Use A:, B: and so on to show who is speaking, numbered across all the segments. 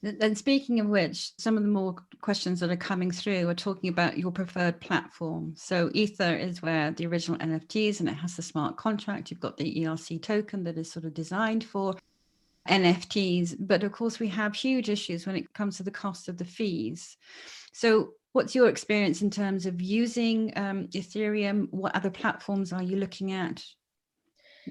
A: And speaking of which, some of the more questions that are coming through are talking about your preferred platform. So Ether is where the original NFTs, and it has the smart contract. You've got the ERC token that is sort of designed for NFTs. But of course, we have huge issues when it comes to the cost of the fees. So what's your experience in terms of using Ethereum? What other platforms are you looking at?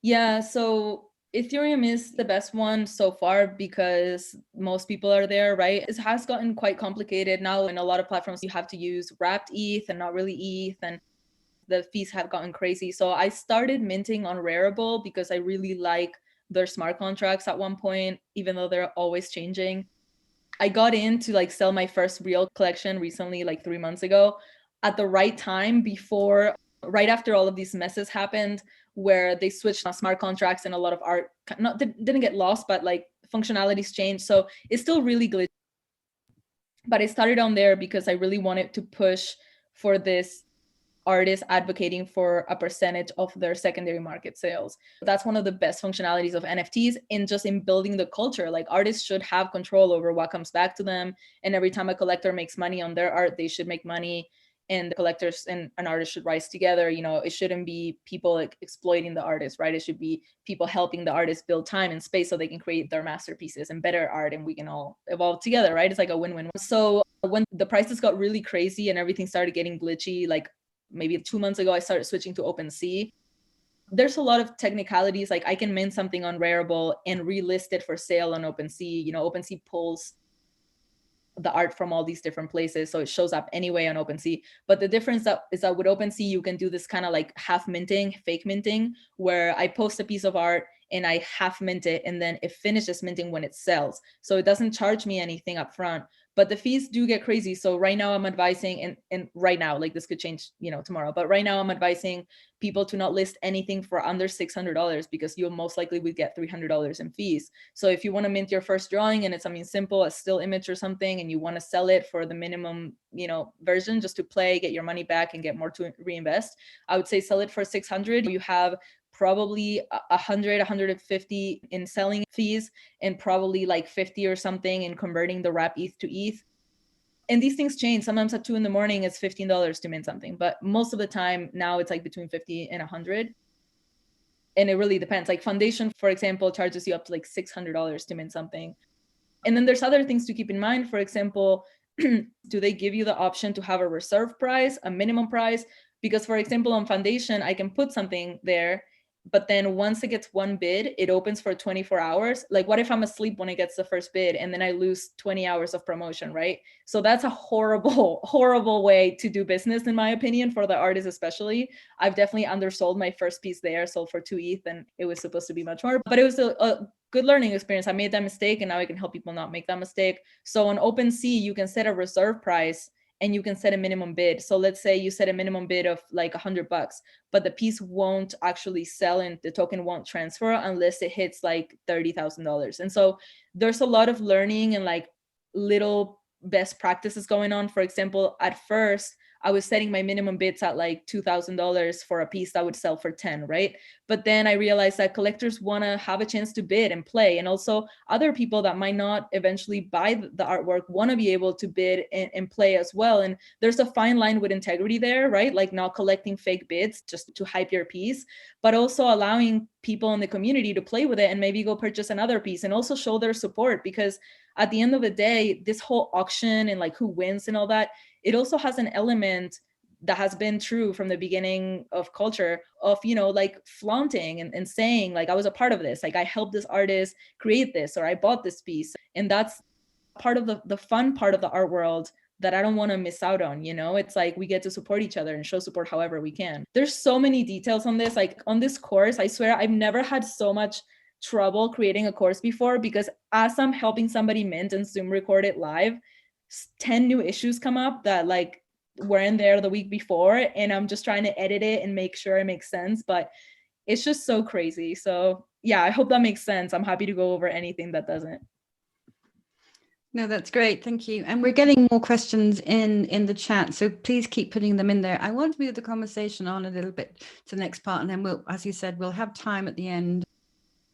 B: Yeah, so Ethereum is the best one so far because most people are there, right? It has gotten quite complicated now. In a lot of platforms, you have to use wrapped ETH and not really ETH, and the fees have gotten crazy. So I started minting on Rarible because I really like their smart contracts at one point, even though they're always changing. I got in to like sell my first real collection recently, like 3 months ago, at the right time before, right after all of these messes happened, where they switched on smart contracts and a lot of art didn't get lost, but like functionalities changed. So it's still really glitchy. But I started on there because I really wanted to push for this artists advocating for a percentage of their secondary market sales. That's one of the best functionalities of NFTs in building the culture. Like artists should have control over what comes back to them. And every time a collector makes money on their art, they should make money. And the collectors and an artist should rise together. You know, it shouldn't be people like exploiting the artist, right? It should be people helping the artist build time and space so they can create their masterpieces and better art, and we can all evolve together, right? It's like a win-win. So when the prices got really crazy and everything started getting glitchy, like maybe 2 months ago, I started switching to OpenSea. There's a lot of technicalities. Like I can mint something on Rarible and relist it for sale on OpenSea. You know, OpenSea pulls the art from all these different places, so it shows up anyway on OpenSea. But the difference is that with OpenSea, you can do this kind of like half minting, fake minting, where I post a piece of art and I half mint it, and then it finishes minting when it sells. So it doesn't charge me anything up front, but the fees do get crazy. So right now I'm advising, and right now, like this could change, you know, tomorrow, but right now I'm advising people to not list anything for under $600 because you'll most likely would get $300 in fees. So if you want to mint your first drawing and it's something simple, a still image or something, and you want to sell it for the minimum, you know, version just to play, get your money back and get more to reinvest, I would say sell it for 600. You have probably 150 in selling fees and probably like 50 or something in converting the wrap ETH to ETH. And these things change. Sometimes at 2 in the morning, it's $15 to mint something, but most of the time now it's like between 50 and 100. And it really depends. Like Foundation, for example, charges you up to like $600 to mint something. And then there's other things to keep in mind. For example, do they give you the option to have a reserve price, a minimum price? Because for example, on Foundation, I can put something there, but then once it gets one bid, it opens for 24 hours. Like what if I'm asleep when it gets the first bid and then I lose 20 hours of promotion, right? So that's a horrible, horrible way to do business, in my opinion, for the artists especially. I've definitely undersold my first piece there, sold for 2 ETH, and it was supposed to be much more, but it was a good learning experience. I made that mistake and now I can help people not make that mistake. So on OpenSea, you can set a reserve price and you can set a minimum bid. So let's say you set a minimum bid of like $100, but the piece won't actually sell and the token won't transfer unless it hits like $30,000. And so there's a lot of learning and like little best practices going on. For example, at first, I was setting my minimum bids at like $2,000 for a piece that would sell for 10, right? But then I realized that collectors want to have a chance to bid and play. And also other people that might not eventually buy the artwork want to be able to bid and play as well. And there's a fine line with integrity there, right? Like not collecting fake bids just to hype your piece, but also allowing people in the community to play with it and maybe go purchase another piece and also show their support. Because at the end of the day, this whole auction and like who wins and all that, it also has an element that has been true from the beginning of culture of, you know, like flaunting and saying like, I was a part of this, like I helped this artist create this, or I bought this piece. And that's part of the fun part of the art world that I don't want to miss out on. You know, it's like we get to support each other and show support however we can. There's so many details on this. Like on this course, I swear I've never had so much trouble creating a course before, because as I'm helping somebody mint and Zoom record it live, 10 new issues come up that like weren't there the week before, and I'm just trying to edit it and make sure it makes sense. But it's just so crazy. So yeah, I hope that makes sense. I'm happy to go over anything that doesn't.
A: No, that's great. Thank you. And we're getting more questions in the chat, so please keep putting them in there. I want to move the conversation on a little bit to the next part, and then we'll, as you said, we'll have time at the end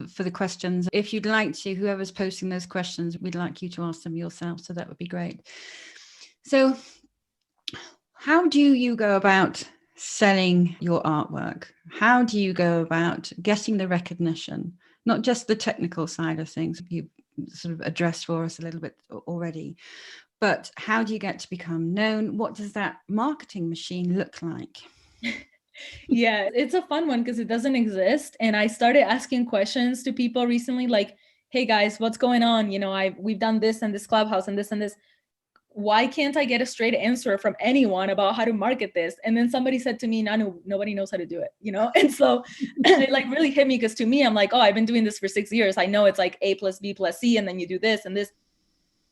A: for the questions. If you'd like to, whoever's posting those questions, we'd like you to ask them yourself. So that would be great. So how do you go about selling your artwork? How do you go about getting the recognition, not just the technical side of things you sort of addressed for us a little bit already, but how do you get to become known? What does that marketing machine look like?
B: Yeah, it's a fun one because it doesn't exist. And I started asking questions to people recently, like, hey guys, what's going on? You know, we've done this and this clubhouse and this and this. Why can't I get a straight answer from anyone about how to market this? And then somebody said to me, Nanu, nobody knows how to do it, you know? And so it like really hit me because to me, I'm like, oh, I've been doing this for 6 years. I know it's like A plus B plus C, and then you do this and this,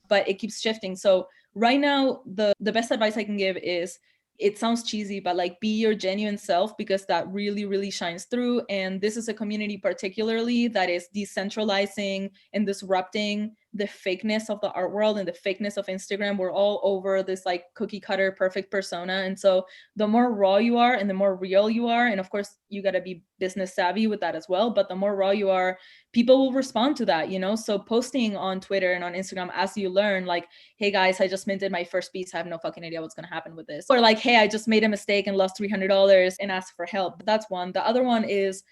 B: but it keeps shifting. So right now, the best advice I can give is, it sounds cheesy, but like be your genuine self, because that really, really shines through. And this is a community particularly that is decentralizing and disrupting the fakeness of the art world and the fakeness of Instagram. We're all over this like cookie cutter perfect persona. And so the more raw you are and the more real you are, and of course you got to be business savvy with that as well, but the more raw you are, people will respond to that, you know? So posting on Twitter and on Instagram as you learn, like, hey guys, I just minted my first piece. I have no fucking idea what's going to happen with this. Or like, hey, I just made a mistake and lost $300 and ask for help. That's one. The other one is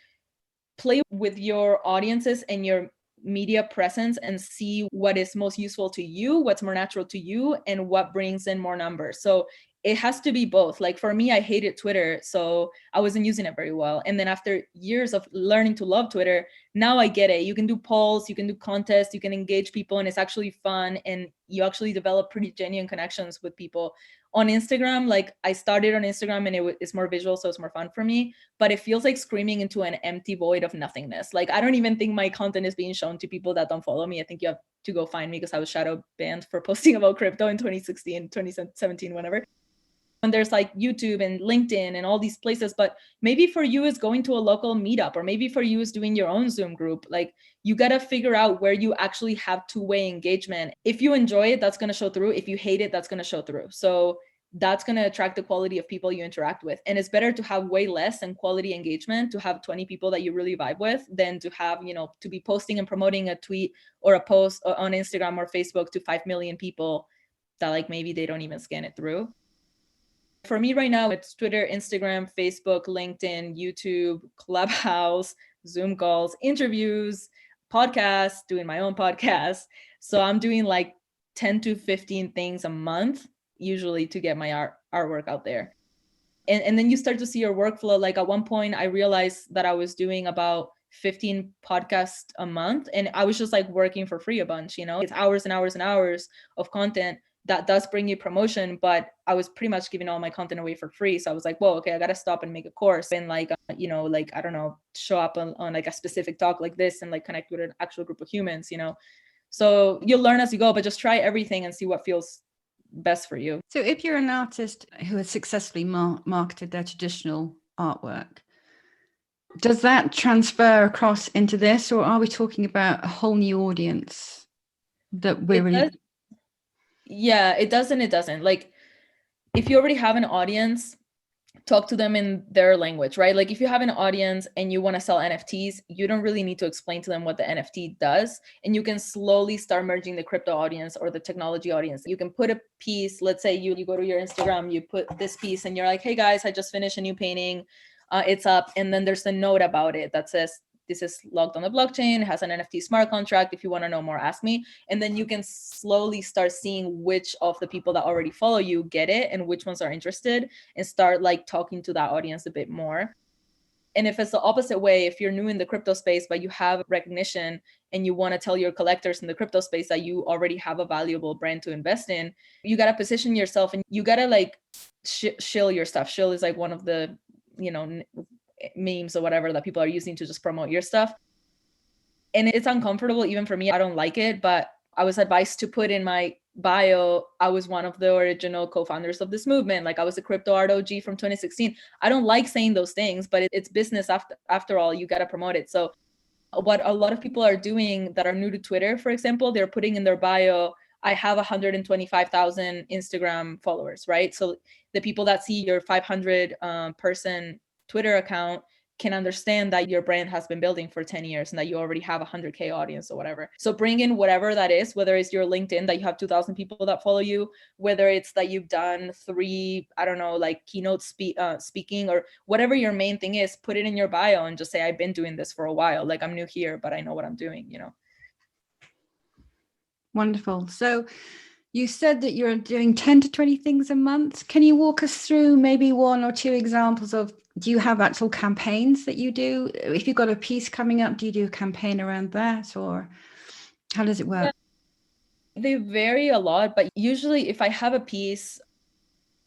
B: play with your audiences and your media presence and see what is most useful to you, what's more natural to you, and what brings in more numbers. So it has to be both. Like for me, I hated Twitter, so I wasn't using it very well. And then after years of learning to love Twitter, now I get it. You can do polls, you can do contests, you can engage people, and it's actually fun. And you actually develop pretty genuine connections with people. On Instagram, like I started on Instagram and it's more visual, so it's more fun for me, but it feels like screaming into an empty void of nothingness. Like I don't even think my content is being shown to people that don't follow me. I think you have to go find me because I was shadow banned for posting about crypto in 2016, 2017, whenever. And there's like YouTube and LinkedIn and all these places, but maybe for you is going to a local meetup, or maybe for you is doing your own Zoom group. Like you got to figure out where you actually have two-way engagement. If you enjoy it, that's going to show through. If you hate it, that's going to show through. So that's going to attract the quality of people you interact with. And it's better to have way less and quality engagement, to have 20 people that you really vibe with, than to have, you know, to be posting and promoting a tweet or a post on Instagram or Facebook to 5 million people that like maybe they don't even scan it through. For me right now, it's Twitter, Instagram, Facebook, LinkedIn, YouTube, Clubhouse, Zoom calls, interviews, podcasts, doing my own podcast. So I'm doing like 10 to 15 things a month, usually, to get my artwork out there. And then you start to see your workflow. Like at one point, I realized that I was doing about 15 podcasts a month, and I was just like working for free a bunch, you know? It's hours and hours and hours of content that does bring you promotion, but I was pretty much giving all my content away for free. So I was like, whoa, okay, I got to stop and make a course and like, you know, like, I don't know, show up on like a specific talk like this and like connect with an actual group of humans, you know? So you'll learn as you go, but just try everything and see what feels best for you.
A: So if you're an artist who has successfully marketed their traditional artwork, does that transfer across into this, or are we talking about a whole new audience that we're really...
B: Yeah, it does and it doesn't. Like if you already have an audience, talk to them in their language, right? Like if you have an audience and you want to sell NFTs, you don't really need to explain to them what the NFT does. And you can slowly start merging the crypto audience or the technology audience. You can put a piece, let's say you go to your Instagram, you put this piece and you're like, hey guys, I just finished a new painting. It's up. And then there's a note about it that says, this is logged on the blockchain, it has an NFT smart contract. If you want to know more, ask me. And then you can slowly start seeing which of the people that already follow you get it and which ones are interested, and start like talking to that audience a bit more. And if it's the opposite way, if you're new in the crypto space, but you have recognition and you want to tell your collectors in the crypto space that you already have a valuable brand to invest in, you got to position yourself and you got to like shill your stuff. Shill is like one of the, you know, memes or whatever that people are using to just promote your stuff. And it's uncomfortable even for me. I don't like it, but I was advised to put in my bio, I was one of the original co-founders of this movement. Like I was a crypto art OG from 2016. I don't like saying those things, but it's business after all. You got to promote it. So what a lot of people are doing that are new to Twitter, for example, they're putting in their bio, I have 125,000 Instagram followers, right? So the people that see your 500 person Twitter account, can understand that your brand has been building for 10 years and that you already have 100K audience or whatever. So bring in whatever that is, whether it's your LinkedIn that you have 2,000 people that follow you, whether it's that you've done 3, I don't know, like keynote speaking, or whatever your main thing is, put it in your bio and just say, I've been doing this for a while. Like, I'm new here, but I know what I'm doing, you know?
A: Wonderful. So you said that you're doing 10 to 20 things a month. Can you walk us through maybe 1 or 2 examples of, do you have actual campaigns that you do? If you've got a piece coming up, do you do a campaign around that, or how does it work?
B: Yeah, they vary a lot, but usually if I have a piece,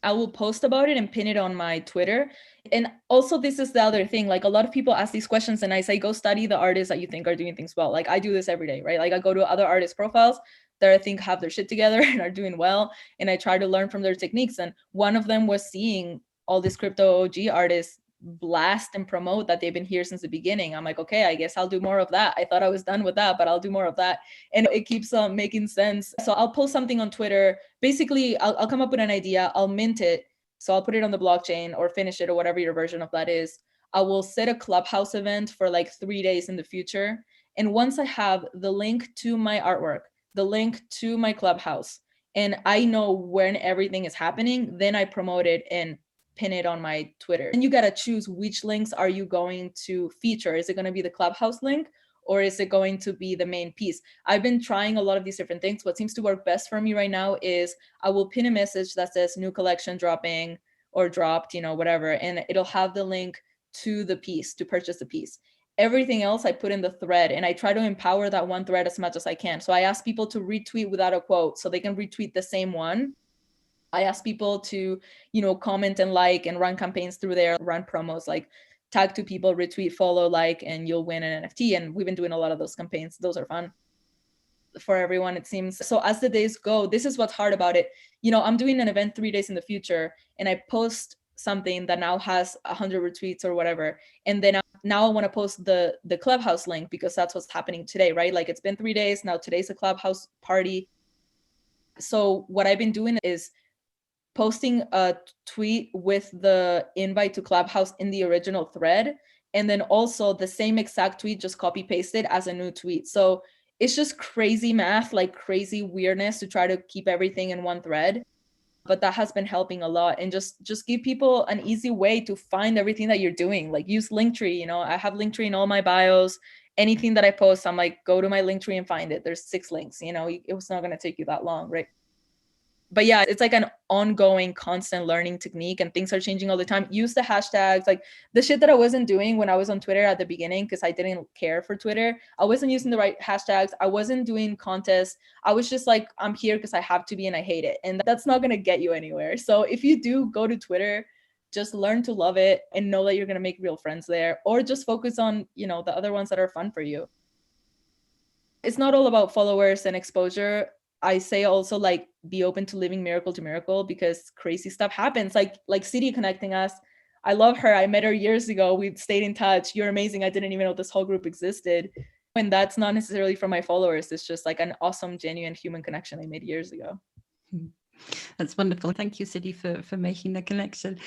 B: I will post about it and pin it on my Twitter. And also, this is the other thing, like a lot of people ask these questions and I say, go study the artists that you think are doing things well. Like, I do this every day, right? Like, I go to other artist profiles that I think have their shit together and are doing well, and I try to learn from their techniques. And one of them was seeing all these crypto OG artists blast and promote that they've been here since the beginning. I'm like, okay, I guess I'll do more of that. I thought I was done with that, but I'll do more of that. And it keeps making sense. So I'll post something on Twitter. Basically, I'll come up with an idea, I'll mint it. So I'll put it on the blockchain or finish it or whatever your version of that is. I will set a Clubhouse event for like 3 days in the future. And once I have the link to my artwork, the link to my Clubhouse, and I know when everything is happening, then I promote it and pin it on my Twitter. And you got to choose which links are you going to feature. Is it going to be the Clubhouse link, or is it going to be the main piece? I've been trying a lot of these different things. What seems to work best for me right now is I will pin a message that says new collection dropping or dropped, you know, whatever, and it'll have the link to the piece to purchase the piece. Everything else I put in the thread, and I try to empower that one thread as much as I can. So I ask people to retweet without a quote so they can retweet the same one. I ask people to, you know, comment and like and run campaigns through there, run promos, like tag 2 people, retweet, follow, like, and you'll win an NFT. And we've been doing a lot of those campaigns. Those are fun for everyone, it seems. So as the days go, this is what's hard about it. You know, I'm doing an event 3 days in the future, and I post something that now has 100 retweets or whatever. And then now I want to post the Clubhouse link because that's what's happening today, right? Like, it's been 3 days. Now today's a Clubhouse party. So what I've been doing is posting a tweet with the invite to Clubhouse in the original thread, and then also the same exact tweet just copy pasted as a new tweet. So it's just crazy math, like crazy weirdness to try to keep everything in one thread. But that has been helping a lot, and just give people an easy way to find everything that you're doing. Like, use Linktree. You know, I have Linktree in all my bios. Anything that I post, I'm like, go to my Linktree and find it. There's 6 links. You know, it was not going to take you that long, right? But yeah, it's like an ongoing, constant learning technique, and things are changing all the time. Use the hashtags, like the shit that I wasn't doing when I was on Twitter at the beginning, because I didn't care for Twitter. I wasn't using the right hashtags. I wasn't doing contests. I was just like, I'm here because I have to be and I hate it. And that's not going to get you anywhere. So if you do go to Twitter, just learn to love it and know that you're going to make real friends there, or just focus on, you know, the other ones that are fun for you. It's not all about followers and exposure. I say also, like, be open to living miracle to miracle, because crazy stuff happens. Like City connecting us. I love her. I met her years ago. We've stayed in touch. You're amazing. I didn't even know this whole group existed. And that's not necessarily from my followers. It's just like an awesome, genuine human connection I made years ago.
A: That's wonderful. Thank you, City, for making the connection.